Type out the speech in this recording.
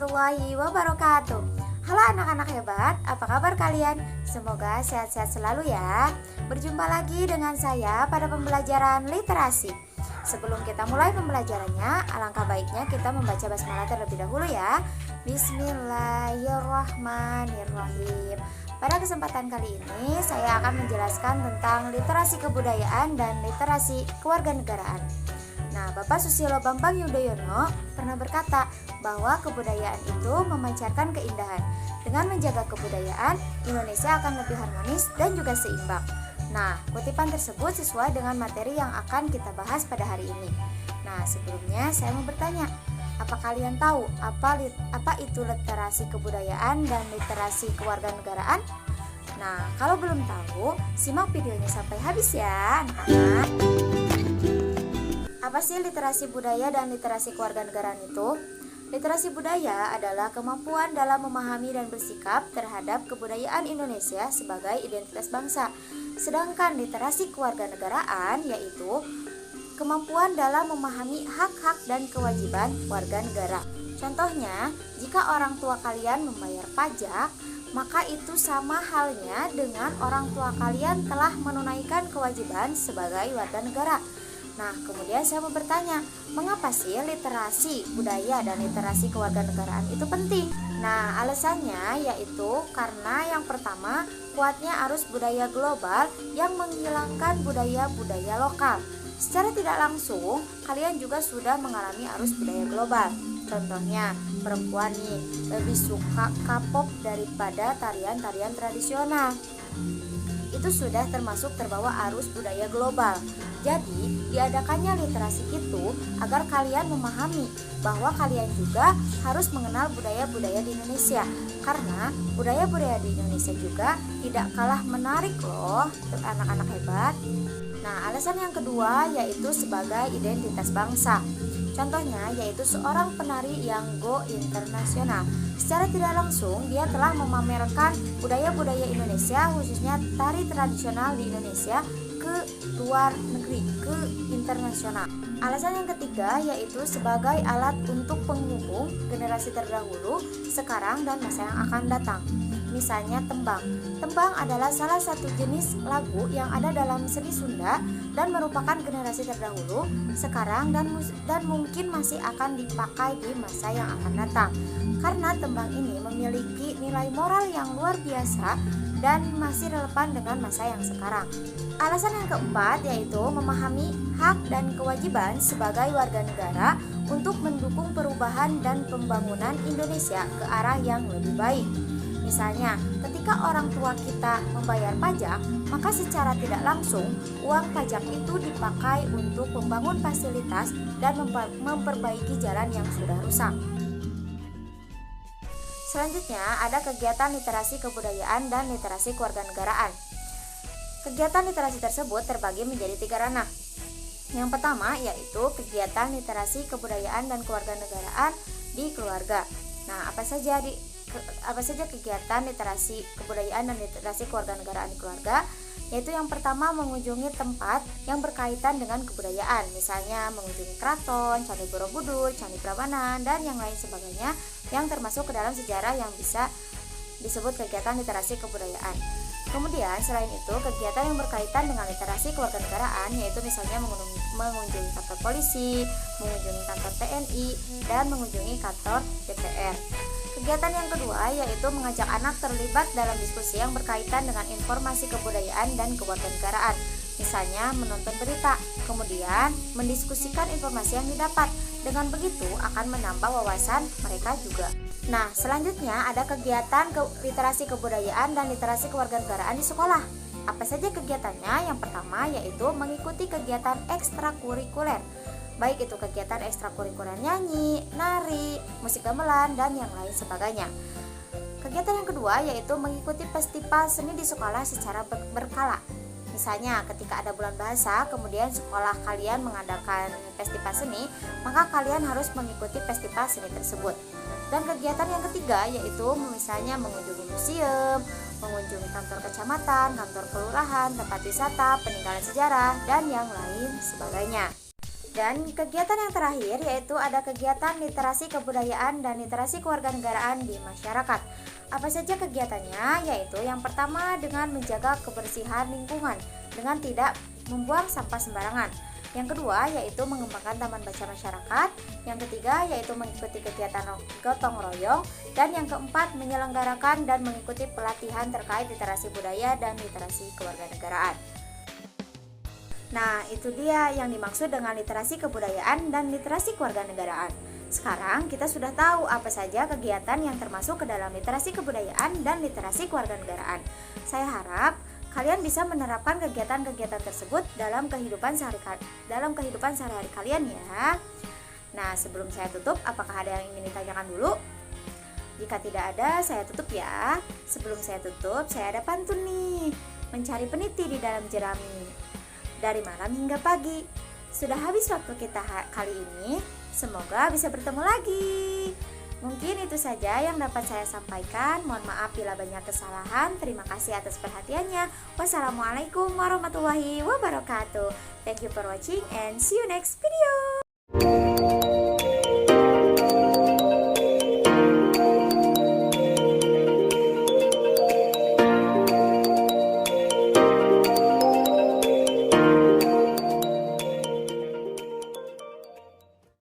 warahmatullahi wabarakatuh. Halo anak-anak hebat, apa kabar kalian? Semoga sehat-sehat selalu ya. Berjumpa lagi dengan saya pada pembelajaran literasi. Sebelum kita mulai pembelajarannya, alangkah baiknya kita membaca basmalah terlebih dahulu ya. Bismillahirrahmanirrahim. Pada kesempatan kali ini, saya akan menjelaskan tentang literasi kebudayaan dan literasi kewarganegaraan. Nah, Bapak Susilo Bambang Yudhoyono pernah berkata bahwa kebudayaan itu memancarkan keindahan. Dengan menjaga kebudayaan, Indonesia akan lebih harmonis dan juga seimbang. Nah, kutipan tersebut sesuai dengan materi yang akan kita bahas pada hari ini. Nah, sebelumnya saya mau bertanya, apa kalian tahu apa itu literasi kebudayaan dan literasi kewarganegaraan? Nah, kalau belum tahu, simak videonya sampai habis ya, anak-anak. Apa sih literasi budaya dan literasi kewarganegaraan itu? Literasi budaya adalah kemampuan dalam memahami dan bersikap terhadap kebudayaan Indonesia sebagai identitas bangsa. Sedangkan literasi kewarganegaraan yaitu kemampuan dalam memahami hak-hak dan kewajiban warga negara. Contohnya, jika orang tua kalian membayar pajak, maka itu sama halnya dengan orang tua kalian telah menunaikan kewajiban sebagai warga negara. Nah, kemudian saya mau bertanya, mengapa sih literasi budaya dan literasi kewarganegaraan itu penting? Nah, alasannya yaitu karena yang pertama, kuatnya arus budaya global yang menghilangkan budaya-budaya lokal. Secara tidak langsung, kalian juga sudah mengalami arus budaya global. Contohnya, perempuan nih lebih suka K-pop daripada tarian-tarian tradisional. Itu sudah termasuk terbawa arus budaya global. Jadi, diadakannya literasi itu agar kalian memahami bahwa kalian juga harus mengenal budaya-budaya di Indonesia. Karena budaya-budaya di Indonesia juga tidak kalah menarik loh untuk anak-anak hebat. Nah, alasan yang kedua yaitu sebagai identitas bangsa. Contohnya yaitu seorang penari yang go internasional. Secara tidak langsung dia telah memamerkan budaya-budaya Indonesia, khususnya tari tradisional di Indonesia ke luar negeri, ke internasional. Alasan yang ketiga yaitu sebagai alat untuk penghubung generasi terdahulu, sekarang dan masa yang akan datang. Misalnya tembang. Tembang adalah salah satu jenis lagu yang ada dalam seni Sunda dan merupakan generasi terdahulu, sekarang dan mungkin masih akan dipakai di masa yang akan datang. Karena tembang ini memiliki nilai moral yang luar biasa dan masih relevan dengan masa yang sekarang. Alasan yang keempat yaitu memahami hak dan kewajiban sebagai warga negara untuk mendukung perubahan dan pembangunan Indonesia ke arah yang lebih baik. Misalnya, ketika orang tua kita membayar pajak, maka secara tidak langsung uang pajak itu dipakai untuk membangun fasilitas dan memperbaiki jalan yang sudah rusak. Selanjutnya, ada kegiatan literasi kebudayaan dan literasi kewarganegaraan. Kegiatan literasi tersebut terbagi menjadi 3 ranah. Yang pertama yaitu kegiatan literasi kebudayaan dan kewarganegaraan di keluarga. Nah, apa saja kegiatan literasi kebudayaan dan literasi kewarganegaraan di keluarga? Yaitu yang pertama mengunjungi tempat yang berkaitan dengan kebudayaan, misalnya mengunjungi keraton, Candi Borobudur, Candi Prambanan, dan yang lain sebagainya yang termasuk ke dalam sejarah yang bisa disebut kegiatan literasi kebudayaan. Kemudian selain itu kegiatan yang berkaitan dengan literasi kewarganegaraan yaitu misalnya mengunjungi kantor polisi, mengunjungi kantor TNI, dan mengunjungi kantor DPR. Kegiatan yang kedua yaitu mengajak anak terlibat dalam diskusi yang berkaitan dengan informasi kebudayaan dan kewarganegaraan. Misalnya menonton berita, kemudian mendiskusikan informasi yang didapat. Dengan begitu akan menambah wawasan mereka juga. Nah, selanjutnya ada kegiatan literasi kebudayaan dan literasi kewarganegaraan di sekolah. Apa saja kegiatannya? Yang pertama yaitu mengikuti kegiatan ekstrakurikuler. Baik itu kegiatan ekstrakurikuler nyanyi, nari, musik gamelan, dan yang lain sebagainya. Kegiatan yang kedua yaitu mengikuti festival seni di sekolah secara berkala. Misalnya ketika ada bulan bahasa, kemudian sekolah kalian mengadakan festival seni, maka kalian harus mengikuti festival seni tersebut. Dan kegiatan yang ketiga yaitu misalnya mengunjungi museum, mengunjungi kantor kecamatan, kantor kelurahan, tempat wisata, peninggalan sejarah, dan yang lain sebagainya. Dan kegiatan yang terakhir yaitu ada kegiatan literasi kebudayaan dan literasi kewarganegaraan di masyarakat. Apa saja kegiatannya? Yaitu yang pertama dengan menjaga kebersihan lingkungan dengan tidak membuang sampah sembarangan. Yang kedua yaitu mengembangkan taman baca masyarakat. Yang ketiga yaitu mengikuti kegiatan gotong royong. Dan yang keempat menyelenggarakan dan mengikuti pelatihan terkait literasi budaya dan literasi kewarganegaraan. Nah, itu dia yang dimaksud dengan literasi kebudayaan dan literasi kewarganegaraan. Sekarang kita sudah tahu apa saja kegiatan yang termasuk ke dalam literasi kebudayaan dan literasi kewarganegaraan. Saya harap kalian bisa menerapkan kegiatan-kegiatan tersebut dalam kehidupan sehari-hari kalian ya. Nah, sebelum saya tutup, apakah ada yang ingin ditanyakan dulu? Jika tidak ada, saya tutup ya. Sebelum saya tutup, saya ada pantun nih. Mencari peniti di dalam jerami. Dari malam hingga pagi. Sudah habis waktu kita kali ini. Semoga bisa bertemu lagi. Mungkin itu saja yang dapat saya sampaikan. Mohon maaf bila banyak kesalahan. Terima kasih atas perhatiannya. Wassalamualaikum warahmatullahi wabarakatuh. Thank you for watching and see you next video.